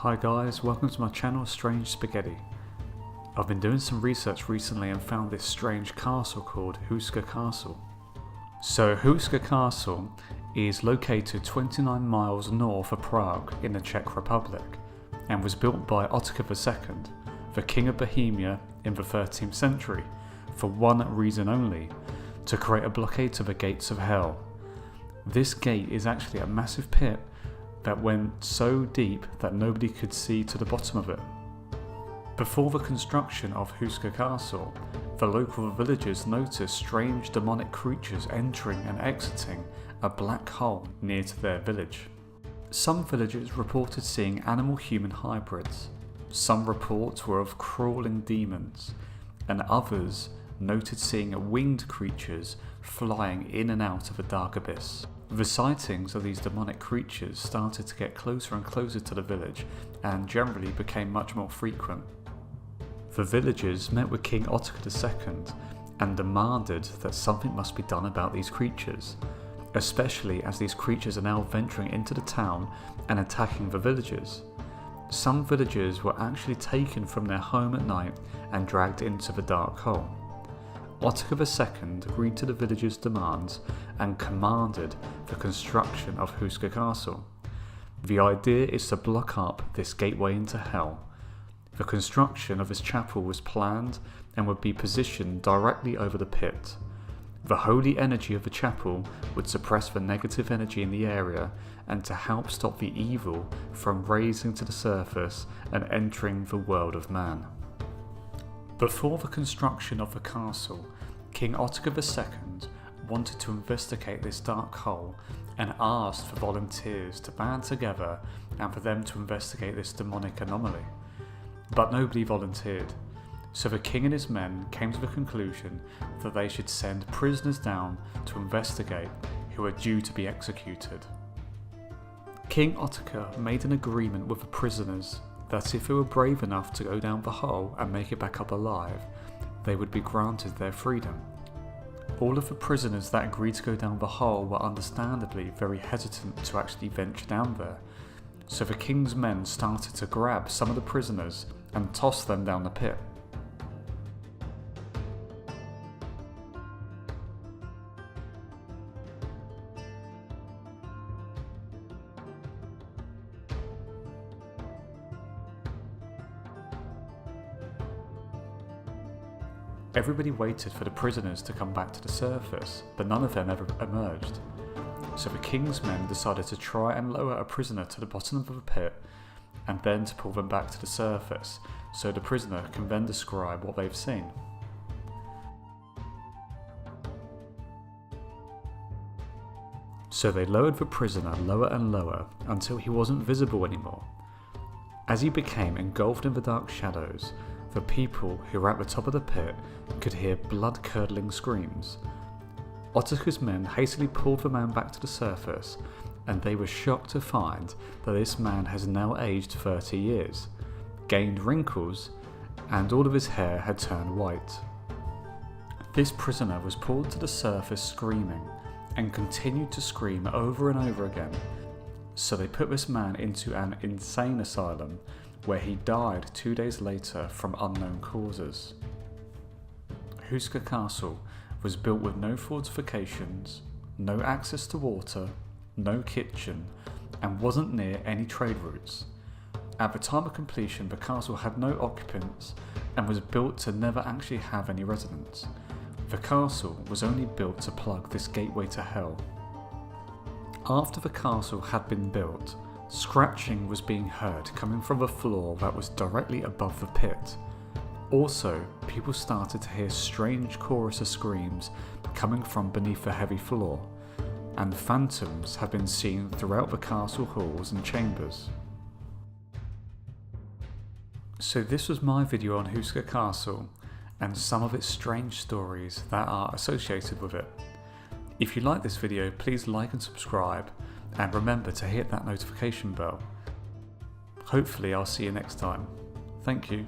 Hi guys, welcome to my channel Strange Spaghetti. I've been doing some research recently and found this strange castle called Houska Castle. So Houska Castle is located 29 miles north of Prague in the Czech Republic and was built by Houska II, the King of Bohemia in the 13th century, for one reason only: to create a blockade to the gates of hell. This gate is actually a massive pit that went so deep that nobody could see to the bottom of it. Before the construction of Houska Castle, the local villagers noticed strange demonic creatures entering and exiting a black hole near to their village. Some villagers reported seeing animal-human hybrids, some reports were of crawling demons, and others noted seeing winged creatures flying in and out of a dark abyss. The sightings of these demonic creatures started to get closer and closer to the village and generally became much more frequent. The villagers met with King Houska II and demanded that something must be done about these creatures, especially as these creatures are now venturing into the town and attacking the villagers. Some villagers were actually taken from their home at night and dragged into the dark hole. Houska II agreed to the villagers' demands and commanded the construction of Houska Castle. The idea is to block up this gateway into hell. The construction of this chapel was planned and would be positioned directly over the pit. The holy energy of the chapel would suppress the negative energy in the area and to help stop the evil from rising to the surface and entering the world of man. Before the construction of the castle, King Houska II wanted to investigate this dark hole and asked for volunteers to band together and for them to investigate this demonic anomaly. But nobody volunteered, so the king and his men came to the conclusion that they should send prisoners down to investigate who were due to be executed. King Houska made an agreement with the prisoners that if they were brave enough to go down the hole and make it back up alive, they would be granted their freedom. All of the prisoners that agreed to go down the hole were understandably very hesitant to actually venture down there, so the king's men started to grab some of the prisoners and toss them down the pit. Everybody waited for the prisoners to come back to the surface, but none of them ever emerged. So the king's men decided to try and lower a prisoner to the bottom of the pit and then to pull them back to the surface, so the prisoner can then describe what they've seen. So they lowered the prisoner lower and lower until he wasn't visible anymore. As he became engulfed in the dark shadows, the people who were at the top of the pit could hear blood-curdling screams. Houska's men hastily pulled the man back to the surface, and they were shocked to find that this man has now aged 30 years, gained wrinkles, and all of his hair had turned white. This prisoner was pulled to the surface screaming, and continued to scream over and over again, so they put this man into an insane asylum, where he died 2 days later from unknown causes. Houska Castle was built with no fortifications, no access to water, no kitchen, and wasn't near any trade routes. At the time of completion, the castle had no occupants and was built to never actually have any residents. The castle was only built to plug this gateway to hell. After the castle had been built, scratching was being heard coming from the floor that was directly above the pit. Also, people started to hear strange chorus of screams coming from beneath the heavy floor, and phantoms have been seen throughout the castle halls and chambers. So this was my video on Houska Castle and some of its strange stories that are associated with it. If you like this video, please like and subscribe, and remember to hit that notification bell. Hopefully I'll see you next time. Thank you.